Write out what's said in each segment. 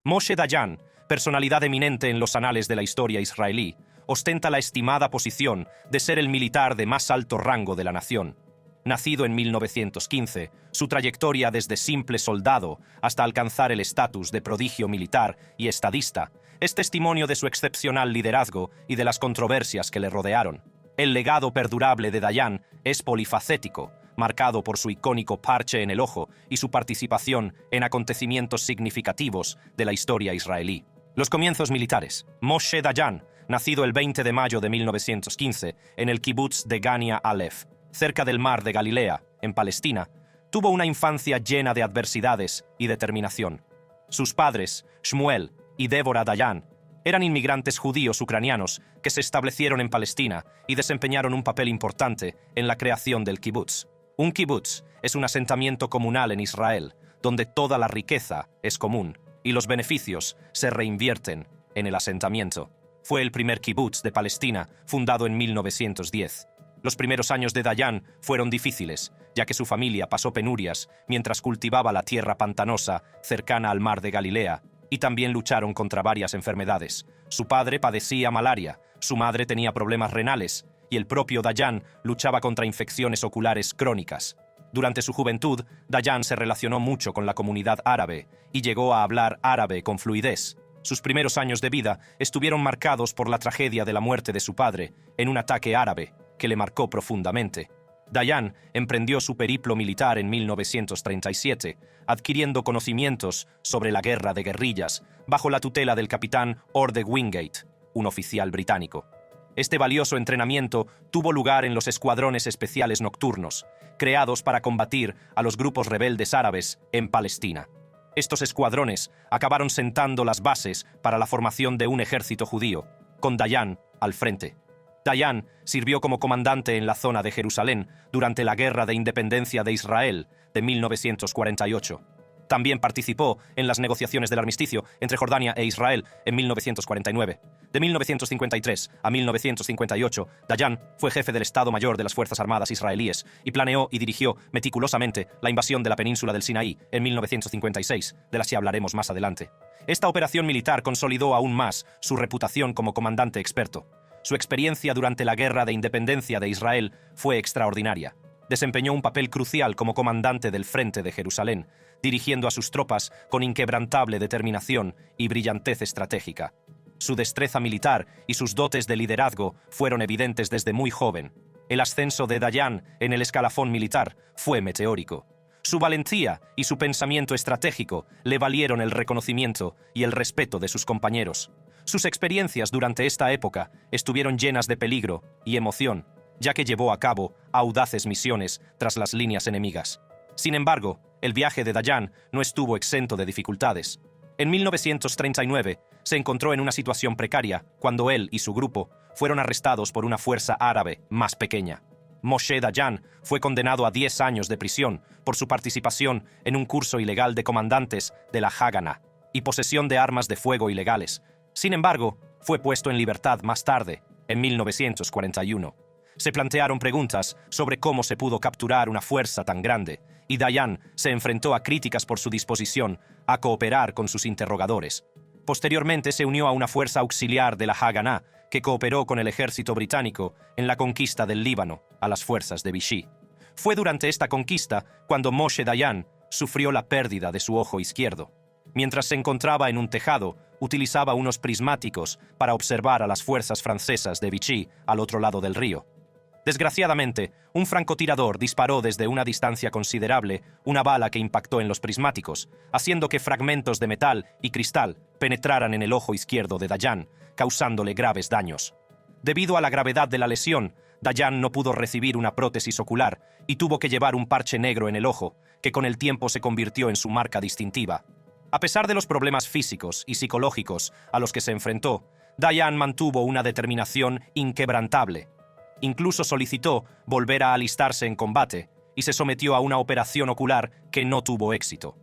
Moshe Dayan, personalidad eminente en los anales de la historia israelí, ostenta la estimada posición de ser el militar de más alto rango de la nación. Nacido en 1915, su trayectoria desde simple soldado hasta alcanzar el estatus de prodigio militar y estadista es testimonio de su excepcional liderazgo y de las controversias que le rodearon. El legado perdurable de Dayan es polifacético, marcado por su icónico parche en el ojo y su participación en acontecimientos significativos de la historia israelí. Los comienzos militares. Moshe Dayan, nacido el 20 de mayo de 1915 en el kibutz de Gania Aleph, cerca del mar de Galilea, en Palestina, tuvo una infancia llena de adversidades y determinación. Sus padres, Shmuel y Débora Dayan, eran inmigrantes judíos ucranianos que se establecieron en Palestina y desempeñaron un papel importante en la creación del kibutz. Un kibutz es un asentamiento comunal en Israel, donde toda la riqueza es común y los beneficios se reinvierten en el asentamiento. Fue el primer kibutz de Palestina, fundado en 1910. Los primeros años de Dayan fueron difíciles, ya que su familia pasó penurias mientras cultivaba la tierra pantanosa cercana al mar de Galilea, y también lucharon contra varias enfermedades. Su padre padecía malaria, su madre tenía problemas renales, y el propio Dayan luchaba contra infecciones oculares crónicas. Durante su juventud, Dayan se relacionó mucho con la comunidad árabe y llegó a hablar árabe con fluidez. Sus primeros años de vida estuvieron marcados por la tragedia de la muerte de su padre en un ataque árabe que le marcó profundamente. Dayan emprendió su periplo militar en 1937, adquiriendo conocimientos sobre la guerra de guerrillas bajo la tutela del capitán Orde Wingate, un oficial británico. Este valioso entrenamiento tuvo lugar en los escuadrones especiales nocturnos, creados para combatir a los grupos rebeldes árabes en Palestina. Estos escuadrones acabaron sentando las bases para la formación de un ejército judío, con Dayan al frente. Dayan sirvió como comandante en la zona de Jerusalén durante la Guerra de Independencia de Israel de 1948. También participó en las negociaciones del armisticio entre Jordania e Israel en 1949. De 1953 a 1958, Dayan fue jefe del Estado Mayor de las Fuerzas Armadas israelíes y planeó y dirigió meticulosamente la invasión de la península del Sinaí en 1956, de la que hablaremos más adelante. Esta operación militar consolidó aún más su reputación como comandante experto. Su experiencia durante la Guerra de Independencia de Israel fue extraordinaria. Desempeñó un papel crucial como comandante del Frente de Jerusalén, dirigiendo a sus tropas con inquebrantable determinación y brillantez estratégica. Su destreza militar y sus dotes de liderazgo fueron evidentes desde muy joven. El ascenso de Dayan en el escalafón militar fue meteórico. Su valentía y su pensamiento estratégico le valieron el reconocimiento y el respeto de sus compañeros. Sus experiencias durante esta época estuvieron llenas de peligro y emoción, ya que llevó a cabo audaces misiones tras las líneas enemigas. Sin embargo, el viaje de Dayan no estuvo exento de dificultades. En 1939 se encontró en una situación precaria cuando él y su grupo fueron arrestados por una fuerza árabe más pequeña. Moshe Dayan fue condenado a 10 años de prisión por su participación en un curso ilegal de comandantes de la Haganah y posesión de armas de fuego ilegales. Sin embargo, fue puesto en libertad más tarde, en 1941. Se plantearon preguntas sobre cómo se pudo capturar una fuerza tan grande, y Dayan se enfrentó a críticas por su disposición a cooperar con sus interrogadores. Posteriormente se unió a una fuerza auxiliar de la Haganah que cooperó con el ejército británico en la conquista del Líbano a las fuerzas de Vichy. Fue durante esta conquista cuando Moshe Dayan sufrió la pérdida de su ojo izquierdo. Mientras se encontraba en un tejado, utilizaba unos prismáticos para observar a las fuerzas francesas de Vichy al otro lado del río. Desgraciadamente, un francotirador disparó desde una distancia considerable una bala que impactó en los prismáticos, haciendo que fragmentos de metal y cristal penetraran en el ojo izquierdo de Dayan, causándole graves daños. Debido a la gravedad de la lesión, Dayan no pudo recibir una prótesis ocular y tuvo que llevar un parche negro en el ojo, que con el tiempo se convirtió en su marca distintiva. A pesar de los problemas físicos y psicológicos a los que se enfrentó, Dayan mantuvo una determinación inquebrantable. Incluso solicitó volver a alistarse en combate y se sometió a una operación ocular que no tuvo éxito.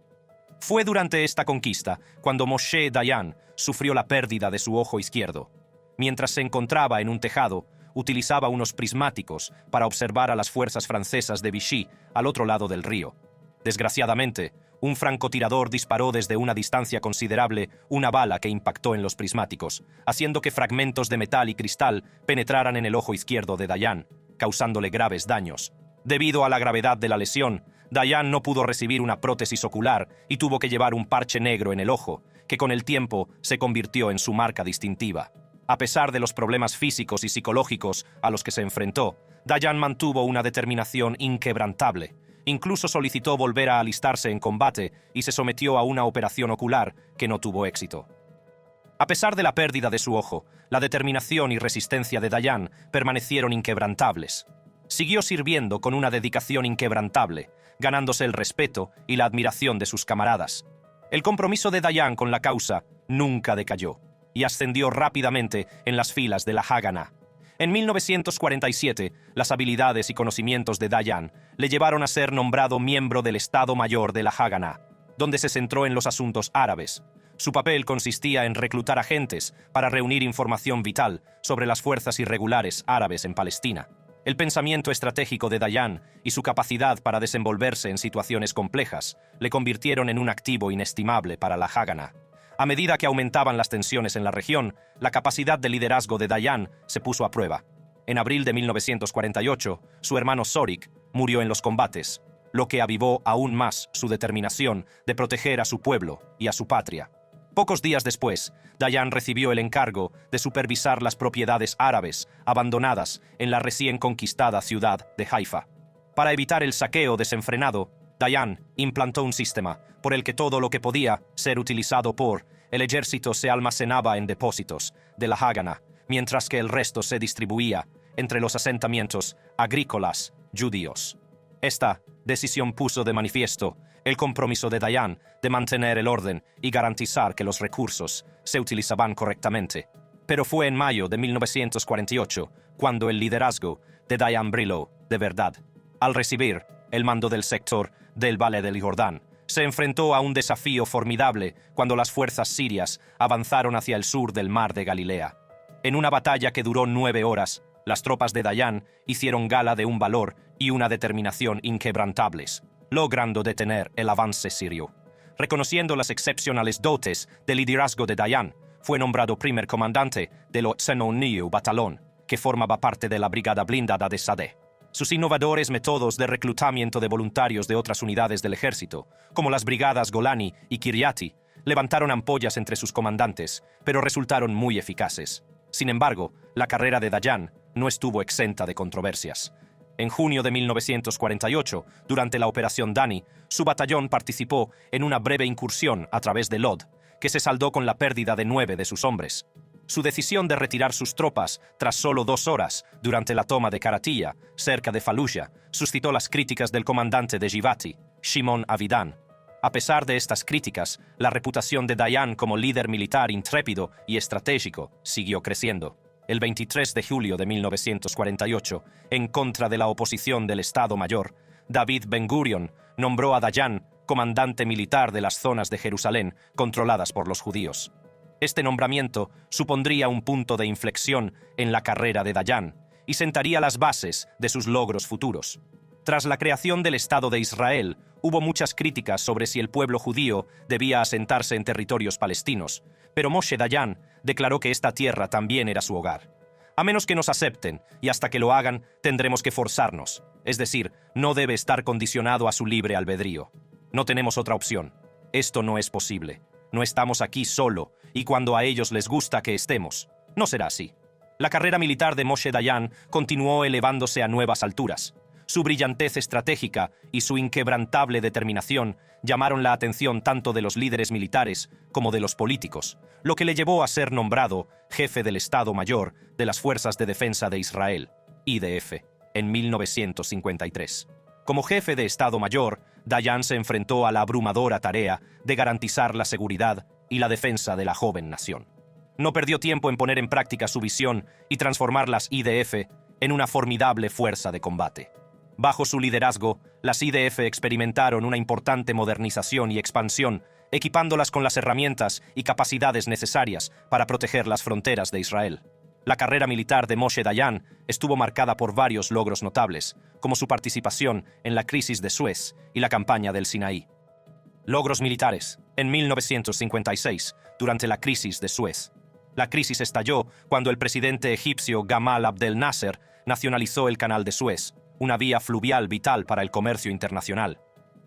Fue durante esta conquista cuando Moshe Dayan sufrió la pérdida de su ojo izquierdo. Mientras se encontraba en un tejado, utilizaba unos prismáticos para observar a las fuerzas francesas de Vichy al otro lado del río. Desgraciadamente, Un francotirador disparó desde una distancia considerable una bala que impactó en los prismáticos, haciendo que fragmentos de metal y cristal penetraran en el ojo izquierdo de Dayan, causándole graves daños. Debido a la gravedad de la lesión, Dayan no pudo recibir una prótesis ocular y tuvo que llevar un parche negro en el ojo, que con el tiempo se convirtió en su marca distintiva. A pesar de los problemas físicos y psicológicos a los que se enfrentó, Dayan mantuvo una determinación inquebrantable. Incluso solicitó volver a alistarse en combate y se sometió a una operación ocular que no tuvo éxito. A pesar de la pérdida de su ojo, la determinación y resistencia de Dayan permanecieron inquebrantables. Siguió sirviendo con una dedicación inquebrantable, ganándose el respeto y la admiración de sus camaradas. El compromiso de Dayan con la causa nunca decayó y ascendió rápidamente en las filas de la Haganah. En 1947, las habilidades y conocimientos de Dayan le llevaron a ser nombrado miembro del Estado Mayor de la Haganah, donde se centró en los asuntos árabes. Su papel consistía en reclutar agentes para reunir información vital sobre las fuerzas irregulares árabes en Palestina. El pensamiento estratégico de Dayan y su capacidad para desenvolverse en situaciones complejas le convirtieron en un activo inestimable para la Haganah. A medida que aumentaban las tensiones en la región, la capacidad de liderazgo de Dayan se puso a prueba. En abril de 1948, su hermano Zorik murió en los combates, lo que avivó aún más su determinación de proteger a su pueblo y a su patria. Pocos días después, Dayan recibió el encargo de supervisar las propiedades árabes abandonadas en la recién conquistada ciudad de Haifa. Para evitar el saqueo desenfrenado, Dayan implantó un sistema por el que todo lo que podía ser utilizado por el ejército se almacenaba en depósitos de la Haganah, mientras que el resto se distribuía entre los asentamientos agrícolas judíos. Esta decisión puso de manifiesto el compromiso de Dayan de mantener el orden y garantizar que los recursos se utilizaban correctamente. Pero fue en mayo de 1948 cuando el liderazgo de Dayan brilló de verdad. Al recibir el mando del sector del Valle del Jordán, se enfrentó a un desafío formidable cuando las fuerzas sirias avanzaron hacia el sur del mar de Galilea. En una batalla que duró 9 horas, las tropas de Dayan hicieron gala de un valor y una determinación inquebrantables, logrando detener el avance sirio. Reconociendo las excepcionales dotes del liderazgo de Dayan, fue nombrado primer comandante del 89 Batallón, que formaba parte de la Brigada Blindada de Sadeh. Sus innovadores métodos de reclutamiento de voluntarios de otras unidades del ejército, como las brigadas Golani y Kiryati, levantaron ampollas entre sus comandantes, pero resultaron muy eficaces. Sin embargo, la carrera de Dayan no estuvo exenta de controversias. En junio de 1948, durante la Operación Dani, su batallón participó en una breve incursión a través de Lod, que se saldó con la pérdida de 9 de sus hombres. Su decisión de retirar sus tropas tras solo 2 horas durante la toma de Karatilla, cerca de Fallujah, suscitó las críticas del comandante de Givati, Shimon Avidan. A pesar de estas críticas, la reputación de Dayan como líder militar intrépido y estratégico siguió creciendo. El 23 de julio de 1948, en contra de la oposición del Estado Mayor, David Ben-Gurion nombró a Dayan comandante militar de las zonas de Jerusalén controladas por los judíos. Este nombramiento supondría un punto de inflexión en la carrera de Dayan y sentaría las bases de sus logros futuros. Tras la creación del Estado de Israel, hubo muchas críticas sobre si el pueblo judío debía asentarse en territorios palestinos, pero Moshe Dayan declaró que esta tierra también era su hogar. A menos que nos acepten, y hasta que lo hagan, tendremos que forzarnos. Es decir, no debe estar condicionado a su libre albedrío. No tenemos otra opción. Esto no es posible. No estamos aquí solo, y cuando a ellos les gusta que estemos. No será así. La carrera militar de Moshe Dayan continuó elevándose a nuevas alturas. Su brillantez estratégica y su inquebrantable determinación llamaron la atención tanto de los líderes militares como de los políticos, lo que le llevó a ser nombrado jefe del Estado Mayor de las Fuerzas de Defensa de Israel, IDF, en 1953. Como jefe de Estado Mayor, Dayan se enfrentó a la abrumadora tarea de garantizar la seguridad y la defensa de la joven nación. No perdió tiempo en poner en práctica su visión y transformar las IDF en una formidable fuerza de combate. Bajo su liderazgo, las IDF experimentaron una importante modernización y expansión, equipándolas con las herramientas y capacidades necesarias para proteger las fronteras de Israel. La carrera militar de Moshe Dayan estuvo marcada por varios logros notables, como su participación en la crisis de Suez y la campaña del Sinaí. Logros militares. En 1956, durante la crisis de Suez. La crisis estalló cuando el presidente egipcio Gamal Abdel Nasser nacionalizó el Canal de Suez, una vía fluvial vital para el comercio internacional.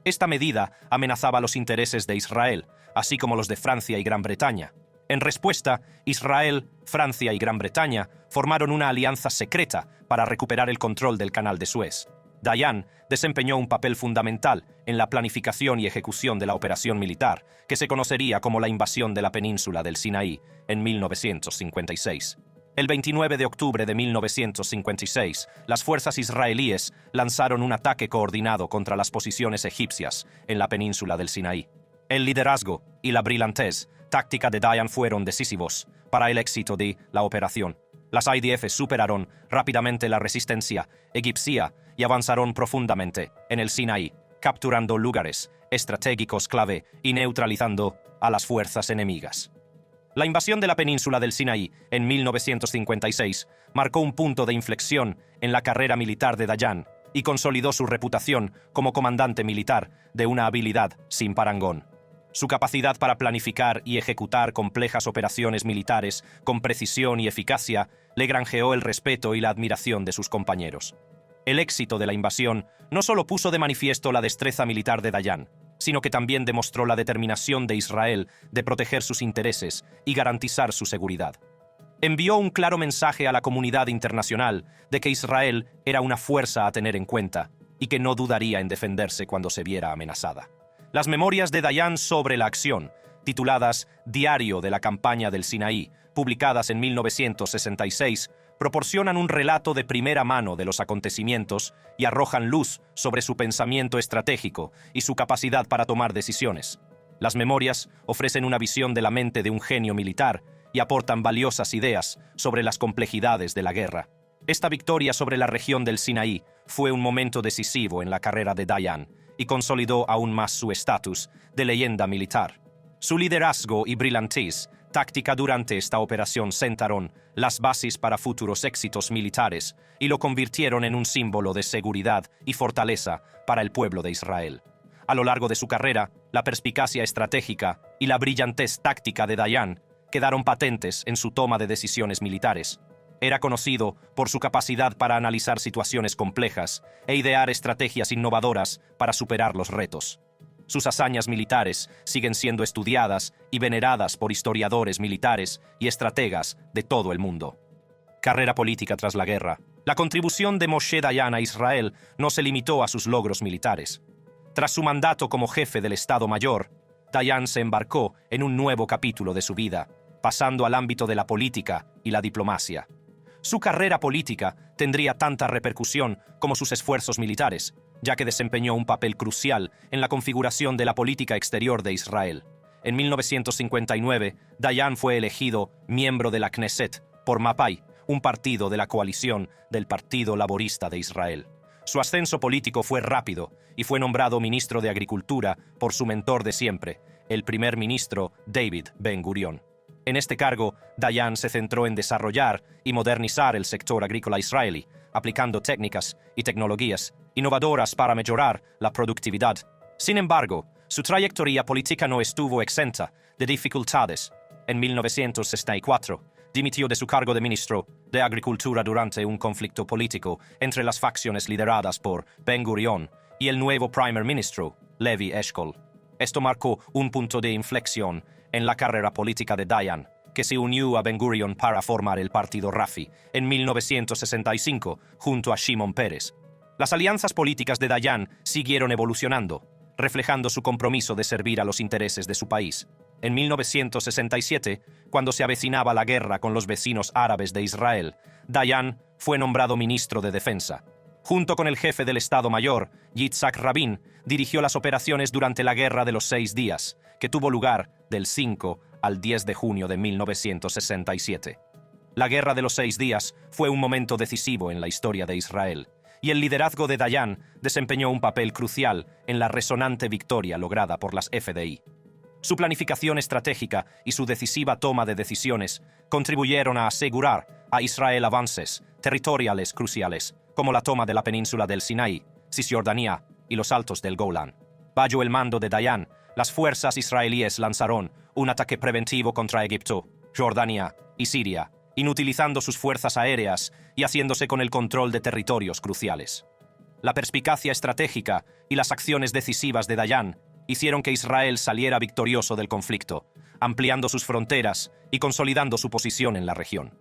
Esta medida amenazaba los intereses de Israel, así como los de Francia y Gran Bretaña. En respuesta, Israel, Francia y Gran Bretaña formaron una alianza secreta para recuperar el control del Canal de Suez. Dayan desempeñó un papel fundamental en la planificación y ejecución de la operación militar, que se conocería como la invasión de la península del Sinaí en 1956. El 29 de octubre de 1956, las fuerzas israelíes lanzaron un ataque coordinado contra las posiciones egipcias en la península del Sinaí. El liderazgo y la brillantez táctica de Dayan fueron decisivos para el éxito de la operación. Las IDF superaron rápidamente la resistencia egipcia y avanzaron profundamente en el Sinaí, capturando lugares estratégicos clave y neutralizando a las fuerzas enemigas. La invasión de la península del Sinaí en 1956 marcó un punto de inflexión en la carrera militar de Dayan y consolidó su reputación como comandante militar de una habilidad sin parangón. Su capacidad para planificar y ejecutar complejas operaciones militares con precisión y eficacia le granjeó el respeto y la admiración de sus compañeros. El éxito de la invasión no solo puso de manifiesto la destreza militar de Dayan, sino que también demostró la determinación de Israel de proteger sus intereses y garantizar su seguridad. Envió un claro mensaje a la comunidad internacional de que Israel era una fuerza a tener en cuenta y que no dudaría en defenderse cuando se viera amenazada. Las memorias de Dayan sobre la acción, tituladas Diario de la campaña del Sinaí, publicadas en 1966, proporcionan un relato de primera mano de los acontecimientos y arrojan luz sobre su pensamiento estratégico y su capacidad para tomar decisiones. Las memorias ofrecen una visión de la mente de un genio militar y aportan valiosas ideas sobre las complejidades de la guerra. Esta victoria sobre la región del Sinaí fue un momento decisivo en la carrera de Dayan y consolidó aún más su estatus de leyenda militar. Su liderazgo y brillantez táctica durante esta operación sentaron las bases para futuros éxitos militares y lo convirtieron en un símbolo de seguridad y fortaleza para el pueblo de Israel. A lo largo de su carrera, la perspicacia estratégica y la brillantez táctica de Dayan quedaron patentes en su toma de decisiones militares. Era conocido por su capacidad para analizar situaciones complejas e idear estrategias innovadoras para superar los retos. Sus hazañas militares siguen siendo estudiadas y veneradas por historiadores militares y estrategas de todo el mundo. Carrera política tras la guerra. La contribución de Moshe Dayan a Israel no se limitó a sus logros militares. Tras su mandato como jefe del Estado Mayor, Dayan se embarcó en un nuevo capítulo de su vida, pasando al ámbito de la política y la diplomacia. Su carrera política tendría tanta repercusión como sus esfuerzos militares, ya que desempeñó un papel crucial en la configuración de la política exterior de Israel. En 1959, Dayan fue elegido miembro de la Knesset por Mapai, un partido de la coalición del Partido Laborista de Israel. Su ascenso político fue rápido y fue nombrado ministro de Agricultura por su mentor de siempre, el primer ministro David Ben-Gurion. En este cargo, Dayan se centró en desarrollar y modernizar el sector agrícola israelí, aplicando técnicas y tecnologías innovadoras para mejorar la productividad. Sin embargo, su trayectoria política no estuvo exenta de dificultades. En 1964, dimitió de su cargo de ministro de Agricultura durante un conflicto político entre las facciones lideradas por Ben-Gurion y el nuevo primer ministro, Levi Eshkol. Esto marcó un punto de inflexión en la carrera política de Dayan, que se unió a Ben-Gurion para formar el partido Rafi en 1965 junto a Shimon Peres. Las alianzas políticas de Dayan siguieron evolucionando, reflejando su compromiso de servir a los intereses de su país. En 1967, cuando se avecinaba la guerra con los vecinos árabes de Israel, Dayan fue nombrado ministro de Defensa. Junto con el jefe del Estado Mayor, Yitzhak Rabin, dirigió las operaciones durante la Guerra de los 6 días, que tuvo lugar del 5 al 10 de junio de 1967. La Guerra de los 6 días fue un momento decisivo en la historia de Israel, y el liderazgo de Dayan desempeñó un papel crucial en la resonante victoria lograda por las FDI. Su planificación estratégica y su decisiva toma de decisiones contribuyeron a asegurar a Israel avances territoriales cruciales, como la toma de la península del Sinaí, Cisjordania y los altos del Golán. Bajo el mando de Dayan, las fuerzas israelíes lanzaron un ataque preventivo contra Egipto, Jordania y Siria, inutilizando sus fuerzas aéreas y haciéndose con el control de territorios cruciales. La perspicacia estratégica y las acciones decisivas de Dayan hicieron que Israel saliera victorioso del conflicto, ampliando sus fronteras y consolidando su posición en la región.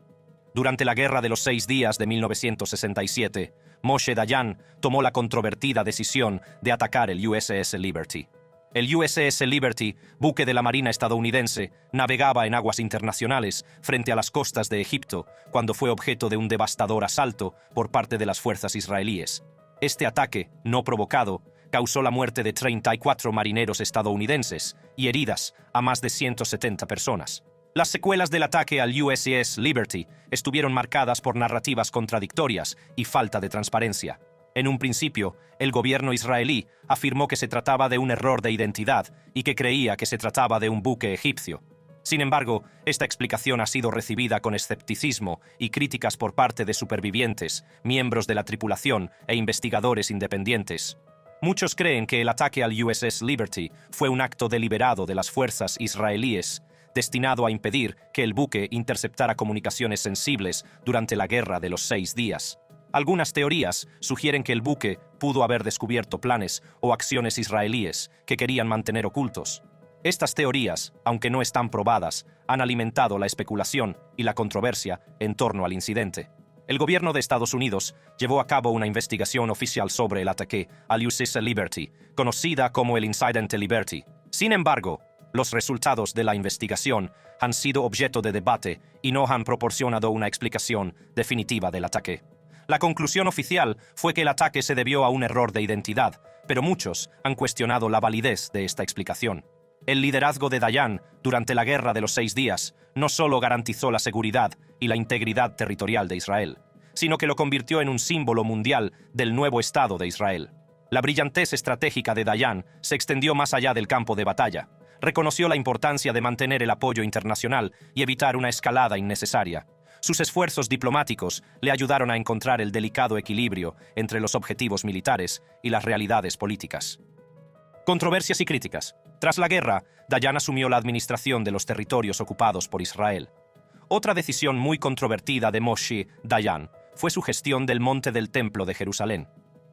Durante la Guerra de los 6 Días de 1967, Moshe Dayan tomó la controvertida decisión de atacar el USS Liberty. El USS Liberty, buque de la Marina estadounidense, navegaba en aguas internacionales frente a las costas de Egipto cuando fue objeto de un devastador asalto por parte de las fuerzas israelíes. Este ataque, no provocado, causó la muerte de 34 marineros estadounidenses y heridas a más de 170 personas. Las secuelas del ataque al USS Liberty estuvieron marcadas por narrativas contradictorias y falta de transparencia. En un principio, el gobierno israelí afirmó que se trataba de un error de identidad y que creía que se trataba de un buque egipcio. Sin embargo, esta explicación ha sido recibida con escepticismo y críticas por parte de supervivientes, miembros de la tripulación e investigadores independientes. Muchos creen que el ataque al USS Liberty fue un acto deliberado de las fuerzas israelíes, destinado a impedir que el buque interceptara comunicaciones sensibles durante la Guerra de los 6 Días. Algunas teorías sugieren que el buque pudo haber descubierto planes o acciones israelíes que querían mantener ocultos. Estas teorías, aunque no están probadas, han alimentado la especulación y la controversia en torno al incidente. El gobierno de Estados Unidos llevó a cabo una investigación oficial sobre el ataque al USS Liberty, conocida como el Incidente Liberty. Sin embargo, los resultados de la investigación han sido objeto de debate y no han proporcionado una explicación definitiva del ataque. La conclusión oficial fue que el ataque se debió a un error de identidad, pero muchos han cuestionado la validez de esta explicación. El liderazgo de Dayan durante la Guerra de los 6 Días no solo garantizó la seguridad y la integridad territorial de Israel, sino que lo convirtió en un símbolo mundial del nuevo Estado de Israel. La brillantez estratégica de Dayan se extendió más allá del campo de batalla. Reconoció la importancia de mantener el apoyo internacional y evitar una escalada innecesaria. Sus esfuerzos diplomáticos le ayudaron a encontrar el delicado equilibrio entre los objetivos militares y las realidades políticas. Controversias y críticas. Tras la guerra, Dayan asumió la administración de los territorios ocupados por Israel. Otra decisión muy controvertida de Moshe Dayan fue su gestión del Monte del Templo de Jerusalén.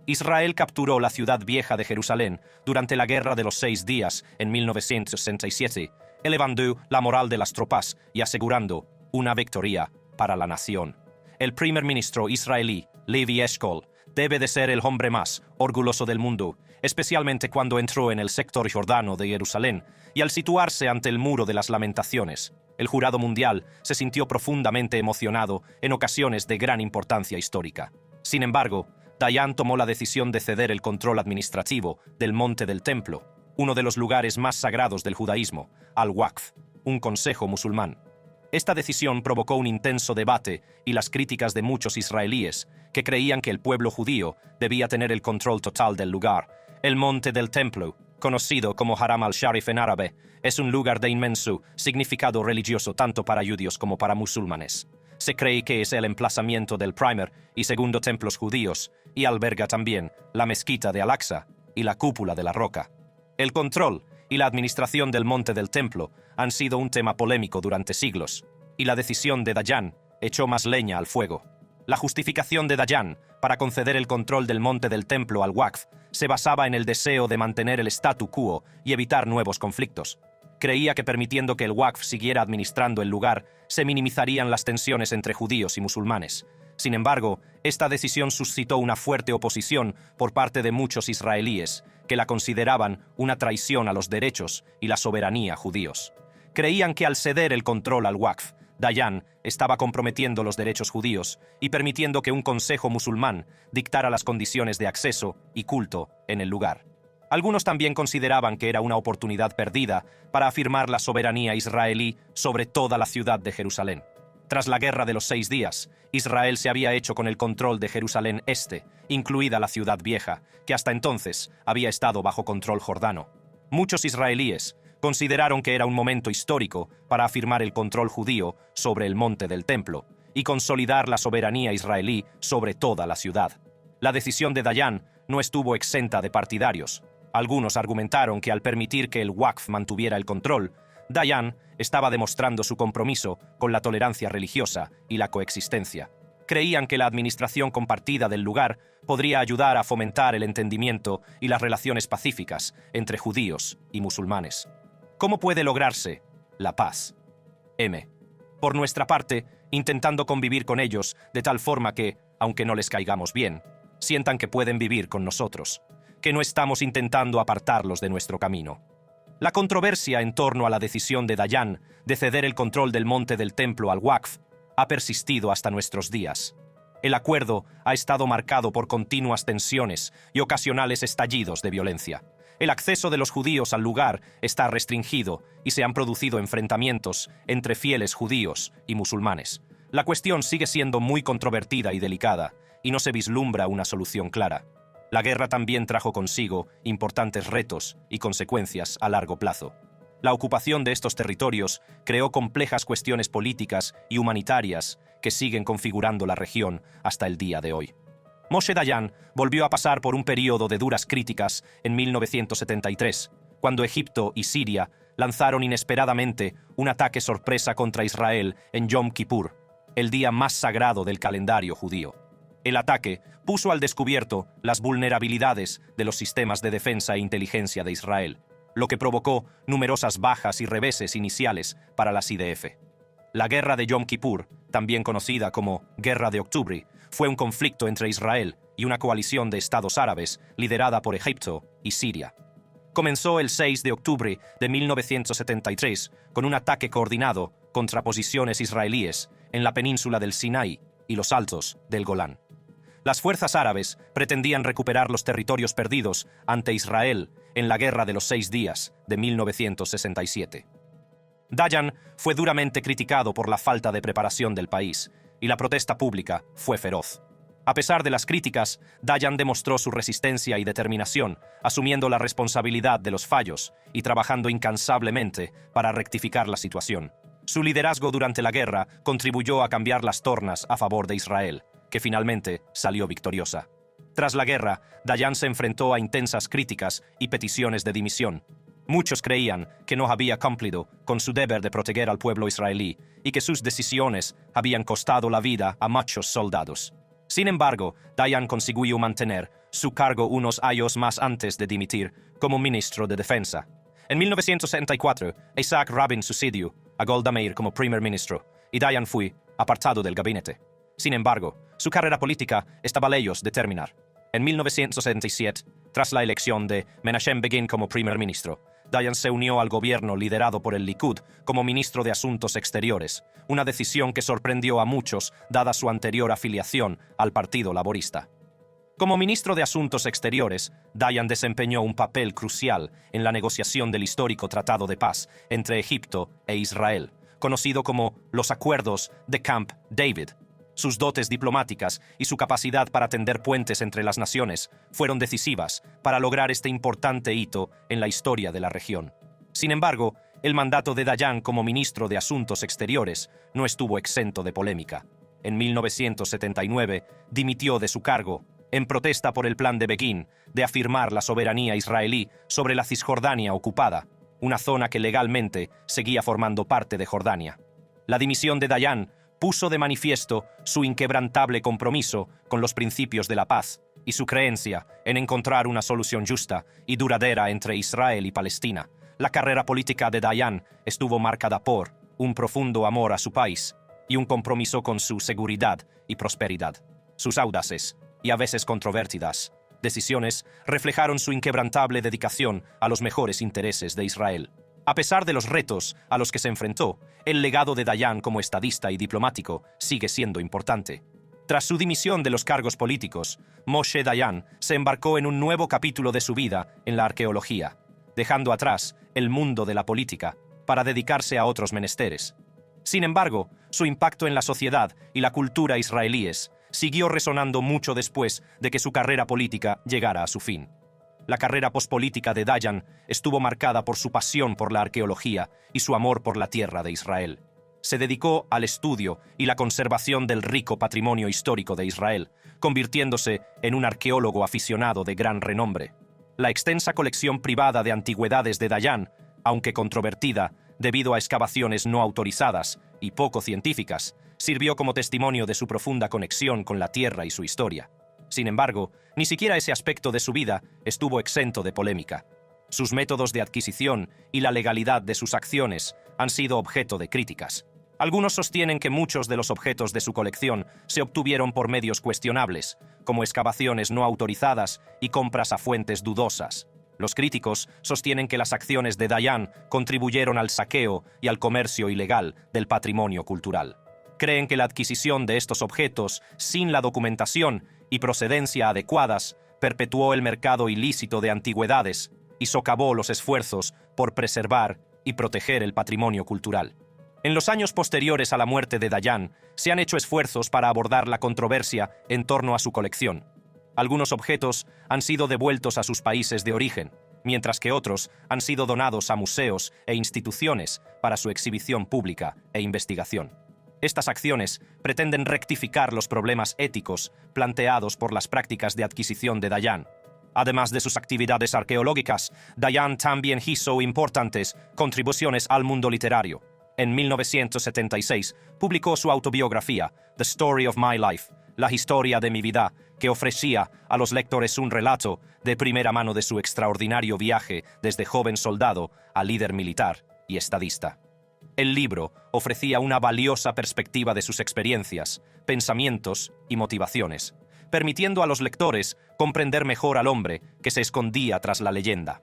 Israel capturó la ciudad vieja de Jerusalén durante la Guerra de los 6 Días en 1967, elevando la moral de las tropas y asegurando una victoria para la nación. El primer ministro israelí, Levi Eshkol, debe de ser el hombre más orgulloso del mundo, especialmente cuando entró en el sector jordano de Jerusalén y al situarse ante el Muro de las Lamentaciones. El jurado mundial se sintió profundamente emocionado en ocasiones de gran importancia histórica. Sin embargo, Dayan tomó la decisión de ceder el control administrativo del Monte del Templo, uno de los lugares más sagrados del judaísmo, al Waqf, un consejo musulmán. Esta decisión provocó un intenso debate y las críticas de muchos israelíes que creían que el pueblo judío debía tener el control total del lugar. El Monte del Templo, conocido como Haram al-Sharif en árabe, es un lugar de inmenso significado religioso tanto para judíos como para musulmanes. Se cree que es el emplazamiento del primer y segundo templos judíos y alberga también la mezquita de Al-Aqsa y la cúpula de la Roca. El control y la administración del Monte del Templo han sido un tema polémico durante siglos, y la decisión de Dayan echó más leña al fuego. La justificación de Dayan para conceder el control del Monte del Templo al Waqf se basaba en el deseo de mantener el statu quo y evitar nuevos conflictos. Creía que permitiendo que el Waqf siguiera administrando el lugar, se minimizarían las tensiones entre judíos y musulmanes. Sin embargo, esta decisión suscitó una fuerte oposición por parte de muchos israelíes, que la consideraban una traición a los derechos y la soberanía judíos. Creían que al ceder el control al Waqf, Dayan estaba comprometiendo los derechos judíos y permitiendo que un consejo musulmán dictara las condiciones de acceso y culto en el lugar. Algunos también consideraban que era una oportunidad perdida para afirmar la soberanía israelí sobre toda la ciudad de Jerusalén. Tras la Guerra de los 6 Días, Israel se había hecho con el control de Jerusalén Este, incluida la ciudad vieja, que hasta entonces había estado bajo control jordano. Muchos israelíes consideraron que era un momento histórico para afirmar el control judío sobre el Monte del Templo y consolidar la soberanía israelí sobre toda la ciudad. La decisión de Dayan no estuvo exenta de partidarios. Algunos argumentaron que al permitir que el Waqf mantuviera el control, Dayan estaba demostrando su compromiso con la tolerancia religiosa y la coexistencia. Creían que la administración compartida del lugar podría ayudar a fomentar el entendimiento y las relaciones pacíficas entre judíos y musulmanes. ¿Cómo puede lograrse la paz? Por nuestra parte, intentando convivir con ellos de tal forma que, aunque no les caigamos bien, sientan que pueden vivir con nosotros, que no estamos intentando apartarlos de nuestro camino. La controversia en torno a la decisión de Dayan de ceder el control del monte del templo al Waqf ha persistido hasta nuestros días. El acuerdo ha estado marcado por continuas tensiones y ocasionales estallidos de violencia. El acceso de los judíos al lugar está restringido y se han producido enfrentamientos entre fieles judíos y musulmanes. La cuestión sigue siendo muy controvertida y delicada, y no se vislumbra una solución clara. La guerra también trajo consigo importantes retos y consecuencias a largo plazo. La ocupación de estos territorios creó complejas cuestiones políticas y humanitarias que siguen configurando la región hasta el día de hoy. Moshe Dayan volvió a pasar por un período de duras críticas en 1973, cuando Egipto y Siria lanzaron inesperadamente un ataque sorpresa contra Israel en Yom Kippur, el día más sagrado del calendario judío. El ataque puso al descubierto las vulnerabilidades de los sistemas de defensa e inteligencia de Israel, lo que provocó numerosas bajas y reveses iniciales para las IDF. La Guerra de Yom Kippur, también conocida como Guerra de Octubre, fue un conflicto entre Israel y una coalición de estados árabes liderada por Egipto y Siria. Comenzó el 6 de octubre de 1973 con un ataque coordinado contra posiciones israelíes en la península del Sinaí y los altos del Golán. Las fuerzas árabes pretendían recuperar los territorios perdidos ante Israel en la Guerra de los 6 días de 1967. Dayan fue duramente criticado por la falta de preparación del país, y la protesta pública fue feroz. A pesar de las críticas, Dayan demostró su resistencia y determinación, asumiendo la responsabilidad de los fallos y trabajando incansablemente para rectificar la situación. Su liderazgo durante la guerra contribuyó a cambiar las tornas a favor de Israel, que finalmente salió victoriosa. Tras la guerra, Dayan se enfrentó a intensas críticas y peticiones de dimisión. Muchos creían que no había cumplido con su deber de proteger al pueblo israelí y que sus decisiones habían costado la vida a muchos soldados. Sin embargo, Dayan consiguió mantener su cargo unos años más antes de dimitir como ministro de Defensa. En 1964, Isaac Rabin sucedió a Golda Meir como primer ministro y Dayan fue apartado del gabinete. Sin embargo, su carrera política estaba lejos de terminar. En 1977, tras la elección de Menachem Begin como primer ministro, Dayan se unió al gobierno liderado por el Likud como ministro de Asuntos Exteriores, una decisión que sorprendió a muchos dada su anterior afiliación al Partido Laborista. Como ministro de Asuntos Exteriores, Dayan desempeñó un papel crucial en la negociación del histórico Tratado de Paz entre Egipto e Israel, conocido como los Acuerdos de Camp David. Sus dotes diplomáticas y su capacidad para tender puentes entre las naciones fueron decisivas para lograr este importante hito en la historia de la región. Sin embargo, el mandato de Dayan como ministro de Asuntos Exteriores no estuvo exento de polémica. En 1979, dimitió de su cargo en protesta por el plan de Begin de afirmar la soberanía israelí sobre la Cisjordania ocupada, una zona que legalmente seguía formando parte de Jordania. La dimisión de Dayan puso de manifiesto su inquebrantable compromiso con los principios de la paz y su creencia en encontrar una solución justa y duradera entre Israel y Palestina. La carrera política de Dayan estuvo marcada por un profundo amor a su país y un compromiso con su seguridad y prosperidad. Sus audaces y a veces controvertidas decisiones reflejaron su inquebrantable dedicación a los mejores intereses de Israel. A pesar de los retos a los que se enfrentó, el legado de Dayan como estadista y diplomático sigue siendo importante. Tras su dimisión de los cargos políticos, Moshe Dayan se embarcó en un nuevo capítulo de su vida en la arqueología, dejando atrás el mundo de la política para dedicarse a otros menesteres. Sin embargo, su impacto en la sociedad y la cultura israelíes siguió resonando mucho después de que su carrera política llegara a su fin. La carrera pospolítica de Dayan estuvo marcada por su pasión por la arqueología y su amor por la tierra de Israel. Se dedicó al estudio y la conservación del rico patrimonio histórico de Israel, convirtiéndose en un arqueólogo aficionado de gran renombre. La extensa colección privada de antigüedades de Dayan, aunque controvertida debido a excavaciones no autorizadas y poco científicas, sirvió como testimonio de su profunda conexión con la tierra y su historia. Sin embargo, ni siquiera ese aspecto de su vida estuvo exento de polémica. Sus métodos de adquisición y la legalidad de sus acciones han sido objeto de críticas. Algunos sostienen que muchos de los objetos de su colección se obtuvieron por medios cuestionables, como excavaciones no autorizadas y compras a fuentes dudosas. Los críticos sostienen que las acciones de Dayan contribuyeron al saqueo y al comercio ilegal del patrimonio cultural. Creen que la adquisición de estos objetos sin la documentación y procedencia adecuadas perpetuó el mercado ilícito de antigüedades y socavó los esfuerzos por preservar y proteger el patrimonio cultural. En los años posteriores a la muerte de Dayan, se han hecho esfuerzos para abordar la controversia en torno a su colección. Algunos objetos han sido devueltos a sus países de origen, mientras que otros han sido donados a museos e instituciones para su exhibición pública e investigación. Estas acciones pretenden rectificar los problemas éticos planteados por las prácticas de adquisición de Dayan. Además de sus actividades arqueológicas, Dayan también hizo importantes contribuciones al mundo literario. En 1976, publicó su autobiografía, The Story of My Life, la historia de mi vida, que ofrecía a los lectores un relato de primera mano de su extraordinario viaje desde joven soldado a líder militar y estadista. El libro ofrecía una valiosa perspectiva de sus experiencias, pensamientos y motivaciones, permitiendo a los lectores comprender mejor al hombre que se escondía tras la leyenda.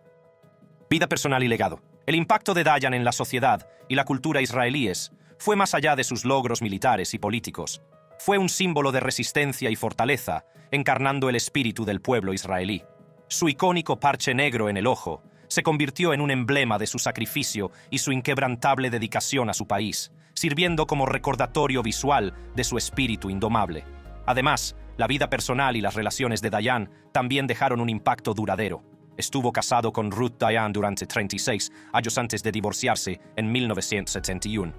Vida personal y legado. El impacto de Dayan en la sociedad y la cultura israelíes fue más allá de sus logros militares y políticos. Fue un símbolo de resistencia y fortaleza, encarnando el espíritu del pueblo israelí. Su icónico parche negro en el ojo se convirtió en un emblema de su sacrificio y su inquebrantable dedicación a su país, sirviendo como recordatorio visual de su espíritu indomable. Además, la vida personal y las relaciones de Dayan también dejaron un impacto duradero. Estuvo casado con Ruth Dayan durante 36 años antes de divorciarse en 1971.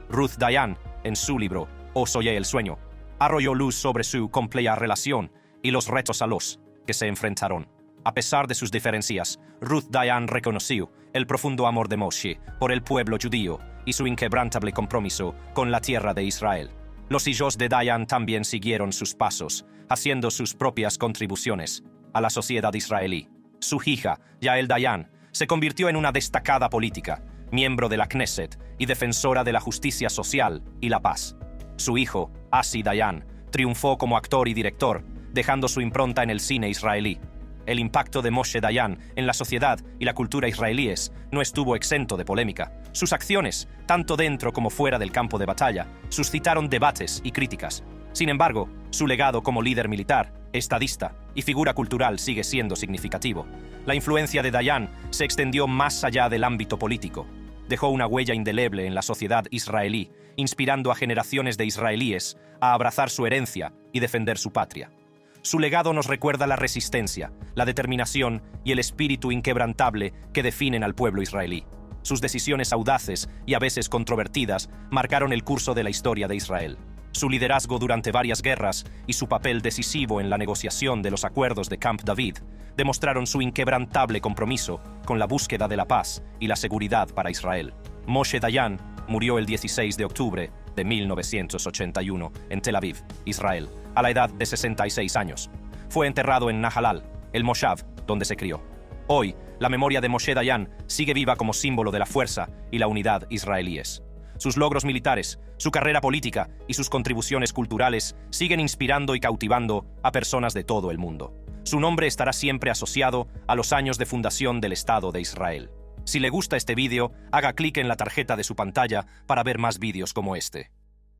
Ruth Dayan, en su libro «O Soy el sueño», arrojó luz sobre su compleja relación y los retos a los que se enfrentaron. A pesar de sus diferencias, Ruth Dayan reconoció el profundo amor de Moshe por el pueblo judío y su inquebrantable compromiso con la tierra de Israel. Los hijos de Dayan también siguieron sus pasos, haciendo sus propias contribuciones a la sociedad israelí. Su hija, Yael Dayan, se convirtió en una destacada política, miembro de la Knesset y defensora de la justicia social y la paz. Su hijo, Asi Dayan, triunfó como actor y director, dejando su impronta en el cine israelí. El impacto de Moshe Dayan en la sociedad y la cultura israelíes no estuvo exento de polémica. Sus acciones, tanto dentro como fuera del campo de batalla, suscitaron debates y críticas. Sin embargo, su legado como líder militar, estadista y figura cultural sigue siendo significativo. La influencia de Dayan se extendió más allá del ámbito político. Dejó una huella indeleble en la sociedad israelí, inspirando a generaciones de israelíes a abrazar su herencia y defender su patria. Su legado nos recuerda la resistencia, la determinación y el espíritu inquebrantable que definen al pueblo israelí. Sus decisiones audaces y a veces controvertidas marcaron el curso de la historia de Israel. Su liderazgo durante varias guerras y su papel decisivo en la negociación de los acuerdos de Camp David demostraron su inquebrantable compromiso con la búsqueda de la paz y la seguridad para Israel. Moshe Dayan murió el 16 de octubre de 1981 en Tel Aviv, Israel, a la edad de 66 años. Fue enterrado en Nahalal, el Moshav, donde se crió. Hoy, la memoria de Moshe Dayan sigue viva como símbolo de la fuerza y la unidad israelíes. Sus logros militares, su carrera política y sus contribuciones culturales siguen inspirando y cautivando a personas de todo el mundo. Su nombre estará siempre asociado a los años de fundación del Estado de Israel. Si le gusta este vídeo, haga clic en la tarjeta de su pantalla para ver más vídeos como este.